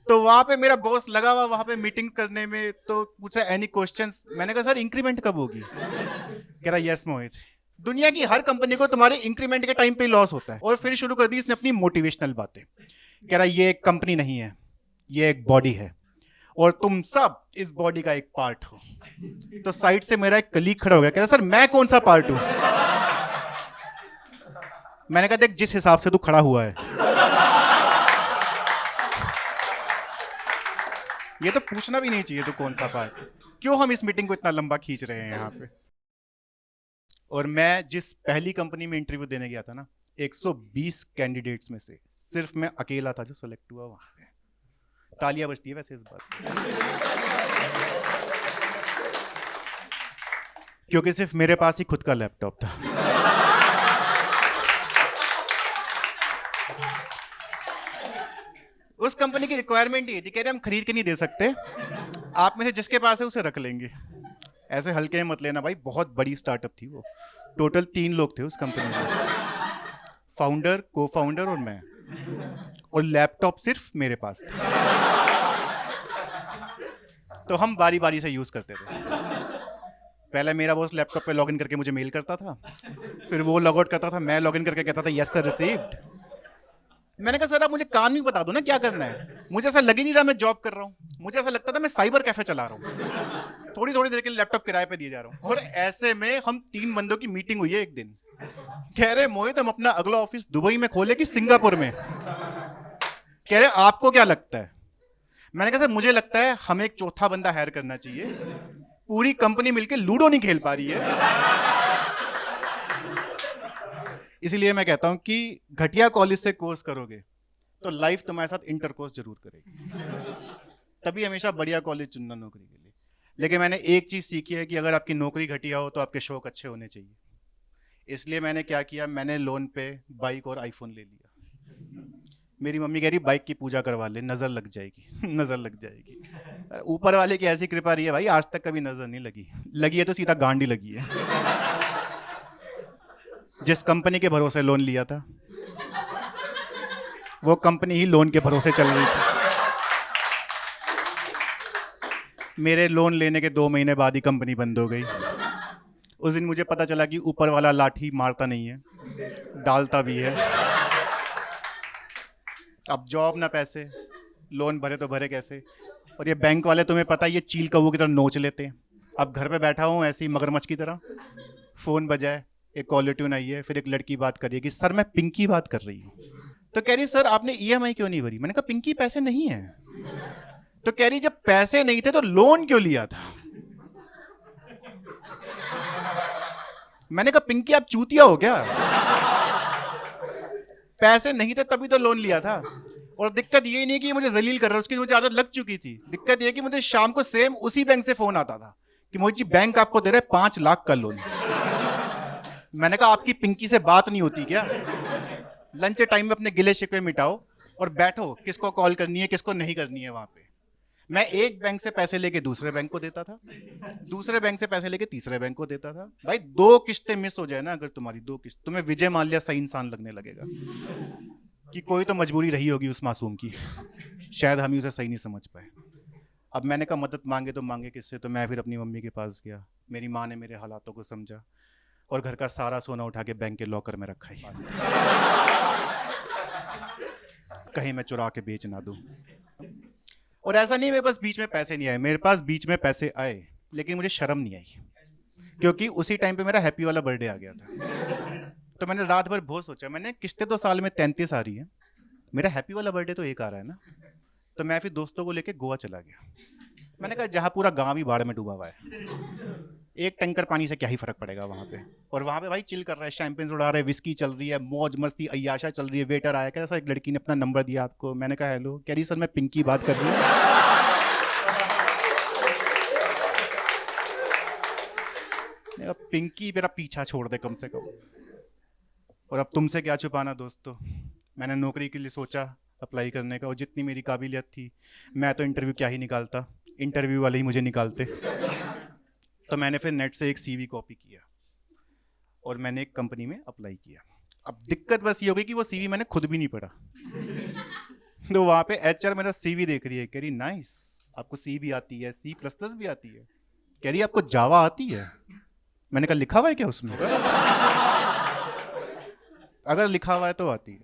तो वहां पे मेरा बॉस लगा हुआ वहां पे मीटिंग करने में, तो पूछा एनी क्वेश्चंस। मैंने कहा सर इंक्रीमेंट कब होगी? कह रहा यस मोहित, दुनिया की हर कंपनी को तुम्हारे इंक्रीमेंट के टाइम पे लॉस होता है। और फिर शुरू कर दी इसने अपनी मोटिवेशनल बातें। कह रहा ये एक कंपनी नहीं है, ये एक बॉडी है, और तुम सब इस बॉडी का एक पार्ट हो। तो साइड से मेरा एक कलीग खड़ा हो गया, कह रहा सर मैं कौन सा पार्ट हूं? मैंने कहा देख जिस हिसाब से तू खड़ा हुआ है, ये तो पूछना भी नहीं चाहिए तू कौन सा पार्ट। क्यों हम इस मीटिंग को इतना लंबा खींच रहे हैं यहाँ पे? और मैं जिस पहली कंपनी में इंटरव्यू देने गया था ना, 120 कैंडिडेट्स में से सिर्फ मैं अकेला था जो सेलेक्ट हुआ वहां पे। तालियां बजती है वैसे इस बात, क्योंकि सिर्फ मेरे पास ही खुद का लैपटॉप था। उस कंपनी की रिक्वायरमेंट ये थी, कह रहे हम खरीद के नहीं दे सकते, आप में से जिसके पास है उसे रख लेंगे। ऐसे हल्के में मत लेना भाई, बहुत बड़ी स्टार्टअप थी वो। टोटल 3 लोग थे उस कंपनी में, फाउंडर, को फाउंडर और मैं। और लैपटॉप सिर्फ मेरे पास था, तो हम बारी बारी से यूज करते थे। पहले मेरा बॉस लैपटॉप पे लॉगिन करके मुझे मेल करता था, फिर वो लॉग आउट करता था, मैं लॉगिन करके कहता था यस सर रिसीव्ड। मैंने कहा सर आप मुझे काम ही बता दो ना क्या करना है, मुझे ऐसा लग ही नहीं रहा मैं जॉब कर रहा हूँ, मुझे ऐसा लगता था मैं साइबर कैफे चला रहा हूँ, थोड़ी थोड़ी देर के लिए लैपटॉप किराए पे दिए जा रहा हूँ। और ऐसे में हम 3 बंदों की मीटिंग हुई है एक दिन, कह रहे मोहित हम अपना अगला ऑफिस दुबई में खोले कि सिंगापुर में? कह रहे आपको क्या लगता है? मैंने कहा सर मुझे लगता है हमें एक चौथा बंदा हायर करना चाहिए, पूरी कंपनी मिलकर लूडो नहीं खेल पा रही है। इसलिए मैं कहता हूं कि घटिया कॉलेज से कोर्स करोगे तो लाइफ तुम्हारे साथ इंटर कोर्स जरूर करेगी, तभी हमेशा बढ़िया कॉलेज चुनना नौकरी के लिए। लेकिन मैंने एक चीज सीखी है कि अगर आपकी नौकरी घटिया हो तो आपके शौक अच्छे होने चाहिए। इसलिए मैंने क्या किया, मैंने लोन पे बाइक और आईफोन ले लिया। मेरी मम्मी कह रही बाइक की पूजा करवा ले, नजर लग जाएगी। नजर लग जाएगी। अरे ऊपर वाले की ऐसी कृपा रही है भाई, आज तक कभी नजर नहीं लगी, लगी है तो सीधा गांडी लगी है। जिस कंपनी के भरोसे लोन लिया था वो कंपनी ही लोन के भरोसे चल रही थी। मेरे लोन लेने के 2 महीने बाद ही कंपनी बंद हो गई। उस दिन मुझे पता चला कि ऊपर वाला लाठी मारता नहीं है, डालता भी है। अब जॉब ना पैसे, लोन भरे तो भरे कैसे? और ये बैंक वाले तुम्हें पता है ये चील कौवे की तरह नोच लेते हैं। अब घर पे बैठा हूँ ऐसे ही मगरमच्छ की तरह, फोन बजाए, एक कॉलर ट्यून आई है, फिर एक लड़की बात कर रही है कि सर मैं पिंकी बात कर रही हूँ। तो कह रही सर आपने ईएमआई क्यों नहीं भरी? मैंने कहा पिंकी पैसे नहीं है। तो कह रही जब पैसे नहीं थे तो लोन क्यों लिया था? मैंने कहा पिंकी आप चूतिया हो क्या? पैसे नहीं थे तभी तो लोन लिया था। और दिक्कत ये नहीं कि मुझे जलील कर रहा है, उसकी मुझे आदत लग चुकी थी। दिक्कत ये कि मुझे शाम को सेम उसी बैंक से फोन आता था कि मोहित जी बैंक आपको दे रहे 5 लाख का लोन। मैंने कहा आपकी पिंकी से बात नहीं होती क्या? लंच टाइम में अपने गिले शिकवे मिटाओ और बैठो किसको कॉल करनी है किसको नहीं करनी है। वहां पे मैं एक बैंक से पैसे लेके दूसरे बैंक को देता था, दूसरे बैंक से पैसे लेके तीसरे बैंक को देता था। भाई 2 किस्तें मिस हो जाए ना अगर तुम्हारी 2 किस्त, तुम्हें विजय माल्या सही इंसान लगने लगेगा कि कोई तो मजबूरी रही होगी उस मासूम की, शायद हम ही उसे सही नहीं समझ पाए। अब मैंने कहा मदद मांगे तो मांगे किससे? तो मैं फिर अपनी मम्मी के पास गया। मेरी माँ ने मेरे हालातों को समझा और घर का सारा सोना उठा के बैंक के लॉकर में रखा ही, कहीं मैं चुरा के बेच ना दूं। और ऐसा नहीं मेरे पास बीच में पैसे नहीं आए, मेरे पास बीच में पैसे आए लेकिन मुझे शर्म नहीं आई, क्योंकि उसी टाइम पे मेरा हैप्पी वाला बर्थडे आ गया था। तो मैंने रात भर बहुत सोचा, मैंने किस्तें तो साल में 33 आ रही है, मेरा हैप्पी वाला बर्थडे तो एक आ रहा है ना। तो मैं फिर दोस्तों को लेके गोवा चला गया। मैंने कहा जहां पूरा गांव ही बाढ़ में डूबा हुआ है, एक टैंकर पानी से क्या ही फर्क पड़ेगा वहां पे। और वहां पे भाई चिल कर रहा है, शैंपेन्स उड़ा रहे, विस्की चल रही है, मौज मस्ती अय्याशा चल रही है। वेटर आया, कैसा एक लड़की ने अपना नंबर दिया आपको? मैंने कहा हेलो। कह रही सर मैं पिंकी बात कर रही हूँ। पिंकी मेरा पीछा छोड़ दे कम से कम। और अब तुमसे क्या छुपाना दोस्तों, मैंने नौकरी के लिए सोचा अप्लाई करने का, और जितनी मेरी काबिलियत थी मैं तो इंटरव्यू क्या ही निकालता, इंटरव्यू वाले ही मुझे निकालते। तो मैंने फिर नेट से एक सीवी कॉपी किया और मैंने एक कंपनी में अप्लाई किया। अब दिक्कत बस ये हो गई कि वो सीवी मैंने खुद भी नहीं पढ़ा। तो वहां पे एचआर मेरा सीवी देख रही है, कह रही नाइस, आपको सी भी आती है, C++ भी आती है, कह रही आपको जावा आती है। मैंने कहा लिखा हुआ है क्या उसमें? अगर लिखा हुआ है तो आती है।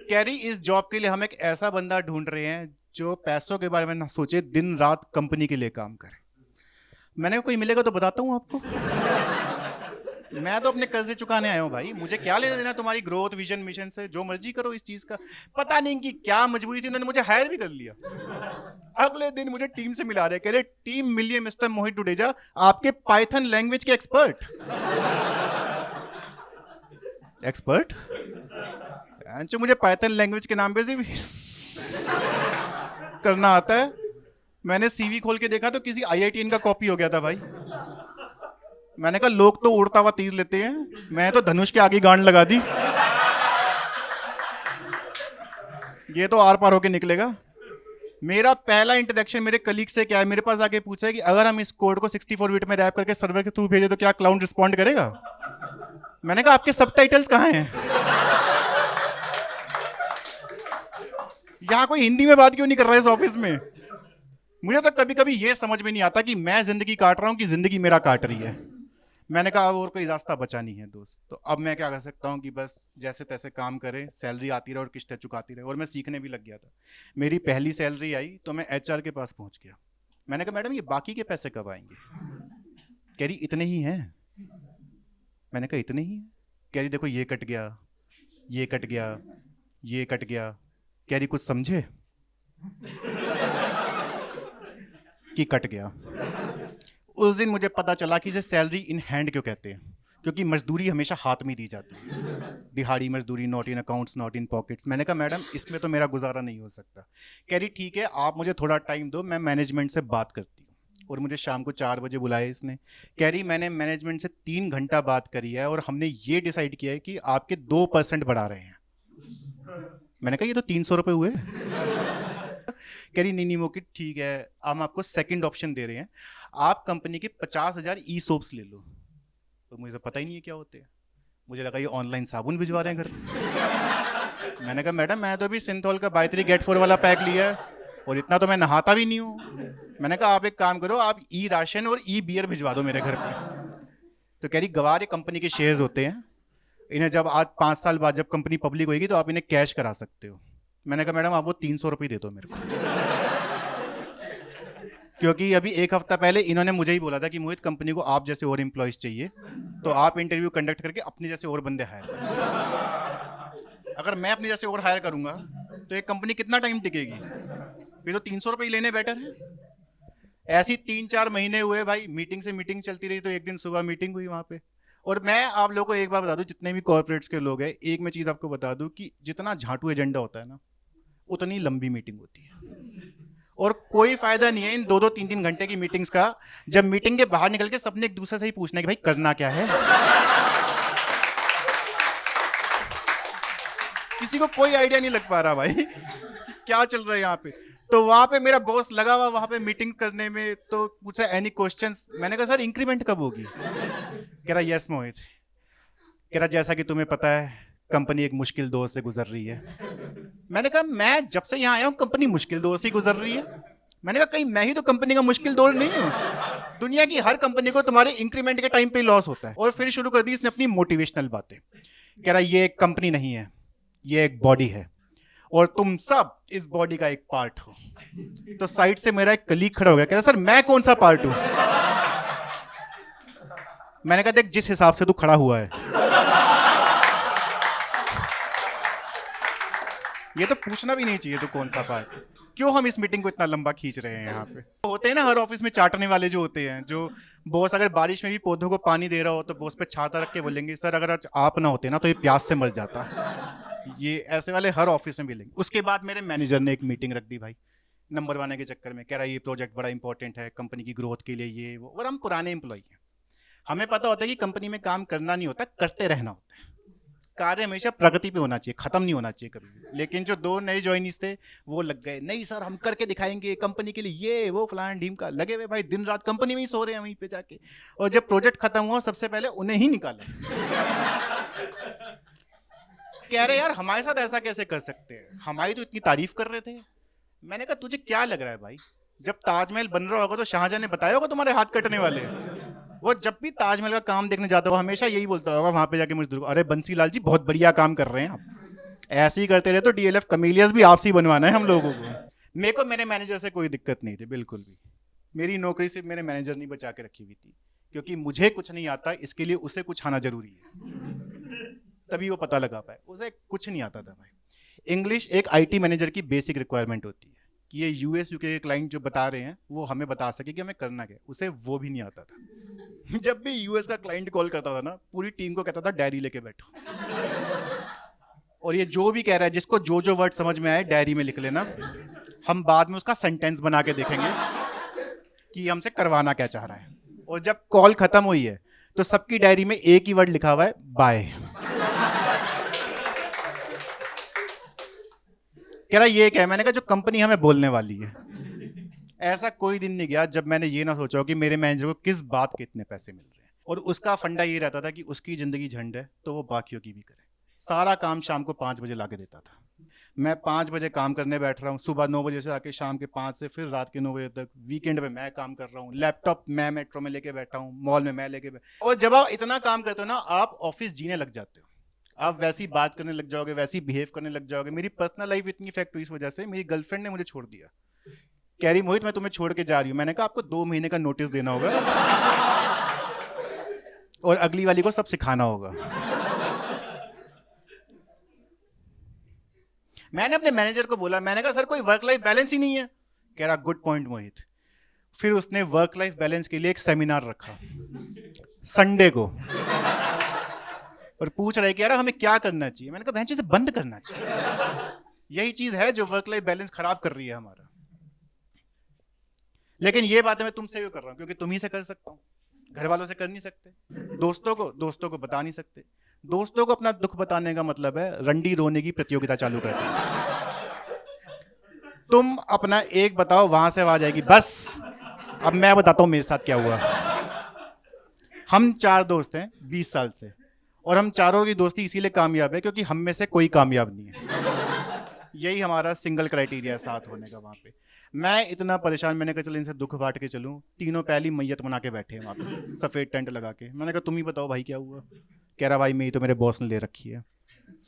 कह रही इस जॉब के लिए हम एक ऐसा बंदा ढूंढ रहे हैं जो पैसों के बारे में ना सोचे, दिन रात कंपनी के लिए काम करे। मैंने कहा कोई मिलेगा तो बताता हूँ आपको। मैं तो अपने कर्जे चुकाने आया हूँ भाई, मुझे क्या लेना देना तुम्हारी ग्रोथ विजन मिशन से, जो मर्जी करो इस चीज का। पता नहीं कि क्या मजबूरी थी, उन्होंने मुझे हायर भी कर लिया। अगले दिन मुझे टीम से मिला रहे, कह रहे टीम मिलिए मिस्टर मोहित डुडेजा, आपके पाइथन लैंग्वेज के एक्सपर्ट। एक्सपर्ट जो मुझे पाइथन लैंग्वेज के नाम पे सिर्फ करना आता है। मैंने सीवी खोल के देखा तो किसी IITN का कॉपी हो गया था भाई। मैंने कहा लोग तो उड़ता हुआ तीर लेते हैं, मैं तो धनुष के आगे गांड लगा दी। ये तो आर पार होके निकलेगा। मेरा पहला इंटरेक्शन मेरे कलीग से क्या है, मेरे पास आके पूछा है कि अगर हम इस कोड को 64 बिट में रैप करके सर्वर के थ्रू भेजे तो क्या क्लाउड रिस्पॉन्ड करेगा? मैंने कहा आपके सबटाइटल्स कहां हैं? यहां कोई हिंदी में बात क्यों नहीं कर रहा है इस ऑफिस में? मुझे तो कभी कभी ये समझ में नहीं आता कि मैं जिंदगी काट रहा हूं कि जिंदगी मेरा काट रही है। मैंने कहा और कोई रास्ता बचा नहीं है दोस्त, तो अब मैं क्या कर सकता हूँ कि बस जैसे तैसे काम करें, सैलरी आती रहे और किस्तें चुकाती रहे। और मैं सीखने भी लग गया था। मेरी पहली सैलरी आई तो मैं HR के पास पहुंच गया। मैंने कहा मैडम ये बाकी के पैसे कब आएंगे? कह रही इतने ही हैं। मैंने कहा इतने ही हैं? कह रही देखो ये कट गया, ये कट गया, ये कट गया। कह रही कुछ समझे कि कट गया। उस दिन मुझे पता चला कि इसे सैलरी इन हैंड क्यों कहते हैं, क्योंकि मजदूरी हमेशा हाथ में दी जाती है। दिहाड़ी मजदूरी, not in accounts not in pockets. मैंने कहा मैडम इसमें तो मेरा गुजारा नहीं हो सकता। कह रही ठीक है आप मुझे थोड़ा टाइम दो, मैं मैनेजमेंट से बात करती हूँ। और मुझे शाम को 4 बजे बुलाया इसने। कह रही मैंने मैनेजमेंट से 3 घंटा बात करी है और हमने ये डिसाइड किया है कि आपके 2% बढ़ा रहे हैं। मैंने कहा ये तो 300 रुपये हुए। कह रही नहीं मोकित ठीक है, हम आपको सेकंड ऑप्शन दे रहे हैं, आप कंपनी के 50,000 ई-सोप्स ले लो। तो मुझे तो पता ही नहीं है क्या होते हैं। मुझे लगा ये ऑनलाइन साबुन भिजवा रहे हैं घर। मैंने कहा मैडम मैं तो अभी सिंथॉल का बाय 3 गेट 4 वाला पैक लिया है और इतना तो मैं नहाता भी नहीं हूँ। मैंने कहा आप एक काम करो, आप ई-राशन और ई-बियर भिजवा दो मेरे घर पे। तो कह रही गवार ये कंपनी के शेयर्स होते हैं, इन्हें जब आज 5 साल बाद जब कंपनी पब्लिक होगी तो आप इन्हें कैश करा सकते हो। मैंने कहा मैडम आप वो 300 रुपये दे दो मेरे को। क्योंकि अभी 1 हफ्ता पहले इन्होंने मुझे ही बोला था कि मोहित कंपनी को आप जैसे और एम्प्लॉयज चाहिए, तो आप इंटरव्यू कंडक्ट करके अपने जैसे और बंदे हायर करें। अगर मैं अपने जैसे और हायर करूंगा तो एक कंपनी कितना टाइम टिकेगी? फिर तो 300 रुपये लेने बेटर है। ऐसी 3-4 महीने हुए भाई, मीटिंग से मीटिंग चलती रही। तो एक दिन सुबह मीटिंग हुई वहां पे। और मैं आप लोगों को एक बार बता दूं, जितने भी कॉर्पोरेट्स के लोग हैं, एक मैं चीज आपको बता दूं कि जितना झाटू एजेंडा होता है ना, उतनी लंबी मीटिंग होती है। और कोई फायदा नहीं है इन 2-2, 3-3 घंटे की मीटिंग्स का, जब मीटिंग के बाहर निकल के सबने एक दूसरे से ही पूछना है कि भाई करना क्या है। किसी को कोई आइडिया नहीं लग पा रहा भाई क्या चल रहा है यहाँ पे। तो वहां पे मेरा बॉस लगा हुआ वहां पे मीटिंग करने में, तो पूछा एनी क्वेश्चंस? मैंने कहा सर इंक्रीमेंट कब होगी? कह रहा यस मोहित। कह रहा जैसा कि तुम्हें पता है कंपनी एक मुश्किल दौर से गुजर रही है। मैंने कहा मैं जब से यहाँ आया हूँ कंपनी मुश्किल दौर से गुजर रही है। मैंने कहा कहीं मैं ही तो कंपनी का मुश्किल दौर नहीं हूँ? दुनिया की हर कंपनी को तुम्हारे इंक्रीमेंट के टाइम पे लॉस होता है। और फिर शुरू कर दी इसने अपनी मोटिवेशनल बातें। कह रहा ये एक कंपनी नहीं है, ये एक बॉडी है और तुम सब इस बॉडी का एक पार्ट हो। तो साइड से मेरा एक कलीग खड़ा हो गया, कह रहा सर मैं कौन सा पार्ट हूं? मैंने कहा देख जिस हिसाब से तू खड़ा हुआ है ये तो पूछना भी नहीं चाहिए तू कौन सा पार्ट। क्यों हम इस मीटिंग को इतना लंबा खींच रहे हैं? यहाँ पे होते हैं ना हर ऑफिस में चाटने वाले जो होते हैं, जो बॉस अगर बारिश में भी पौधों को पानी दे रहा हो तो बॉस पे छाता रख के बोलेंगे सर अगर आज आप ना होते ना तो ये प्यास से मर जाता। ये ऐसे वाले हर ऑफिस में मिलेंगे। उसके बाद मेरे मैनेजर ने एक मीटिंग रख दी भाई, नंबर बनाने के चक्कर में। कह रहा है ये प्रोजेक्ट बड़ा इंपॉर्टेंट है कंपनी की ग्रोथ के लिए, ये वो। और हम पुराने एम्प्लॉय हैं, हमें पता होता है कि कंपनी में काम करना नहीं होता, करते रहना होता है। कार्य हमेशा प्रगति पे होना चाहिए, खत्म नहीं होना चाहिए कभी। लेकिन जो 2 नए ज्वाइनीज थे वो लग गए, नहीं सर हम करके दिखाएंगे कंपनी के लिए, ये वो फलान ढीम का। लगे हुए भाई दिन रात कंपनी में ही सो रहे हैं वहीं पे जाके। और जब प्रोजेक्ट खत्म हुआ सबसे पहले उन्हें ही निकाला। कह रहे यार हमारे साथ ऐसा कैसे कर सकते हैं, हमारी तो इतनी तारीफ कर रहे थे। मैंने कहा तुझे क्या लग रहा है भाई, जब ताजमहल बन रहा होगा तो शाहजहां ने बताया होगा तुम्हारे हाथ कटने वाले हैं? वो जब भी ताजमहल का काम देखने जाता होगा हमेशा यही बोलता होगा वहां पे जाके मजदूर, अरे बंसीलाल जी बहुत बढ़िया काम कर रहे हैं आप, ऐसे ही करते रहे तो डीएलएफ कमीलियस भी आपसे ही बनवाना है हम लोगों को। मेरे को मेरे मैनेजर से कोई दिक्कत नहीं थी बिल्कुल भी, मेरी नौकरी से मेरे मैनेजर नहीं बचा के रखी हुई थी, क्योंकि मुझे कुछ नहीं आता इसके लिए उसे कुछ आना जरूरी है, तभी वो पता लगा पाए। उसे कुछ नहीं आता था भाई। इंग्लिश एक आईटी मैनेजर की बेसिक रिक्वायरमेंट होती है कि ये यूएस यूके के क्लाइंट जो बता रहे हैं वो हमें बता सके कि हमें करना क्या, उसे वो भी नहीं आता था। जब भी यूएस का क्लाइंट कॉल करता था ना पूरी टीम को कहता था डायरी लेके बैठो, और ये जो भी कह रहा है जिसको जो जो वर्ड समझ में आए डायरी में लिख लेना, हम बाद में उसका सेंटेंस बना के देखेंगे कि हमसे करवाना क्या चाह रहा है। और जब कॉल खत्म हुई है तो सबकी डायरी में एक ही वर्ड लिखा हुआ है, बाय। कह रहा ये क्या है, मैंने कहा जो कंपनी हमें बोलने वाली है। ऐसा कोई दिन नहीं गया जब मैंने ये ना सोचा हो कि मेरे मैनेजर को किस बात के इतने पैसे मिल रहे हैं, और उसका फंडा ये रहता था कि उसकी जिंदगी झंड है तो वो बाकियों की भी करे। सारा काम शाम को 5 बजे ला के देता था, मैं 5 बजे काम करने बैठ रहा हूँ, सुबह 9 बजे से आके शाम के 5 से फिर रात के 9 बजे तक, वीकेंड पे मैं काम कर रहा हूँ, लैपटॉप मैं मेट्रो में लेके बैठा हूँ, मॉल में मैं लेके बैठा। और जब आप इतना काम करते हो ना आप ऑफिस जीने लग जाते हो, आप वैसी बात करने लग जाओगे, वैसी बिहेव करने लग जाओगे। मेरी पर्सनल लाइफ इतनी इफेक्ट हुई इस वजह से, मेरी गर्लफ्रेंड ने मुझे छोड़ दिया, कह रही मोहित मैं तुम्हें छोड़ के जा रही हूँ। मैंने कहा आपको 2 महीने का नोटिस देना होगा और अगली वाली को सब सिखाना होगा। मैंने अपने मैनेजर को बोला, मैंने कहा सर कोई वर्क लाइफ बैलेंस ही नहीं है। कह रहा गुड पॉइंट मोहित। फिर उसने वर्क लाइफ बैलेंस के लिए एक सेमिनार रखा संडे को, और पूछ रहे कि यार हमें क्या करना चाहिए। मैंने कहा बहन चीज़ बंद करना चाहिए, यही चीज है जो वर्क लाइफ बैलेंस खराब कर रही है हमारा। लेकिन ये बातें मैं तुमसे भी कर रहा हूं क्योंकि तुम ही से कर सकता हूं, घर वालों से कर नहीं सकते, दोस्तों को बता नहीं सकते। दोस्तों को अपना दुख बताने का मतलब है रंडी रोने की प्रतियोगिता चालू कर दी। तुम अपना एक बताओ, वहां से आवाज आएगी बस अब मैं बताता हूं मेरे साथ क्या हुआ। हम 4 दोस्त हैं 20 साल से, और हम चारों की दोस्ती इसीलिए कामयाब है क्योंकि हम में से कोई कामयाब नहीं है। यही हमारा सिंगल क्राइटेरिया है साथ होने का। वहां पे मैं इतना परेशान, मैंने कहा चल इनसे दुख बांट के चलूं। तीनों पहली मैयत बना के बैठे हैं वहां पे सफेद टेंट लगा के। मैंने कहा तुम ही बताओ भाई क्या हुआ। कह रहा भाई मेरी तो मेरे बॉस ने ले रखी है।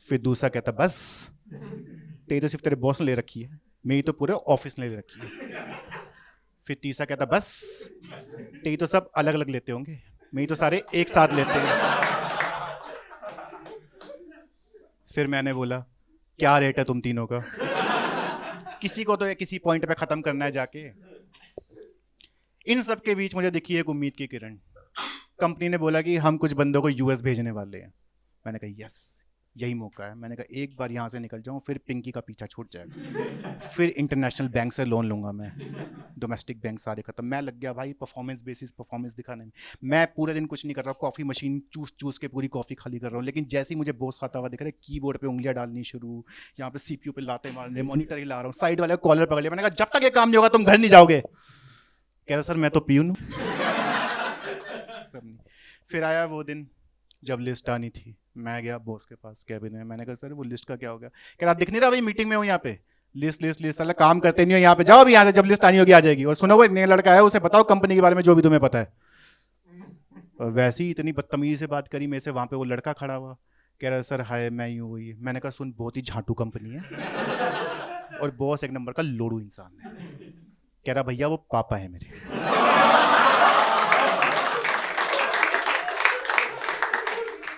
फिर दूसरा कहता बस तेरी तो सिर्फ तेरे बॉस ने ले रखी है, मेरी तो पूरे ऑफिस ने ले रखी है। फिर तीसरा कहता बस तेरी तो सब अलग अलग लेते होंगे, मेरी तो सारे एक साथ लेते हैं। फिर मैंने बोला क्या रेट है तुम तीनों का, किसी को तो किसी पॉइंट पे खत्म करना है जाके। इन सब के बीच मुझे दिखी एक उम्मीद की किरण। कंपनी ने बोला कि हम कुछ बंदों को यूएस भेजने वाले हैं। मैंने कहा यस यही मौका है। मैंने कहा एक बार यहाँ से निकल जाऊँ फिर पिंकी का पीछा छूट जाएगा, फिर इंटरनेशनल बैंक से लोन लूंगा मैं, डोमेस्टिक बैंक सारे खत्म। मैं लग गया भाई परफॉर्मेंस बेसिस परफॉर्मेंस दिखाने में। मैं पूरे दिन कुछ नहीं कर रहा हूँ, कॉफ़ी मशीन चूस चूस के पूरी कॉफ़ी खाली कर रहा हूँ। लेकिन जैसे ही मुझे बॉस आता हुआ दिख रहा है, कीबोर्ड पे उंगलियां डालनी शुरू, यहाँ पे सीपीयू पे लाते मारने, मॉनिटर ही ला रहा हूँ, साइड वाले कॉलर पकड़ लिया। मैंने कहा जब तक ये काम नहीं होगा तुम घर नहीं जाओगे। कह रहा सर मैं तो पियून हूँ। फिर आया वो दिन जब लिस्ट आनी थी। मैं गया बॉस के पास कैबिन में, मैंने कहा सर वो लिस्ट का क्या हो गया। कह रहा दिख नहीं रहा भाई मीटिंग में हूँ यहाँ पे, लिस्ट लिस्ट लिस्ट साला काम करते नहीं हो यहाँ पे, जाओ अभी यहाँ से, जब लिस्ट आनी होगी आ जाएगी। और सुनो वो नया लड़का है उसे बताओ कंपनी के बारे में जो भी तुम्हें पता है। और वैसे ही इतनी बदतमीजी से बात करी मेरे से, वहाँ पे वो लड़का खड़ा हुआ। कह रहा सर हाय मैं यूँ हुई। मैंने कहा सुन बहुत ही झाटू कंपनी है और बॉस एक नंबर का लोड़ू इंसान है। कह रहा भैया वो पापा है मेरे।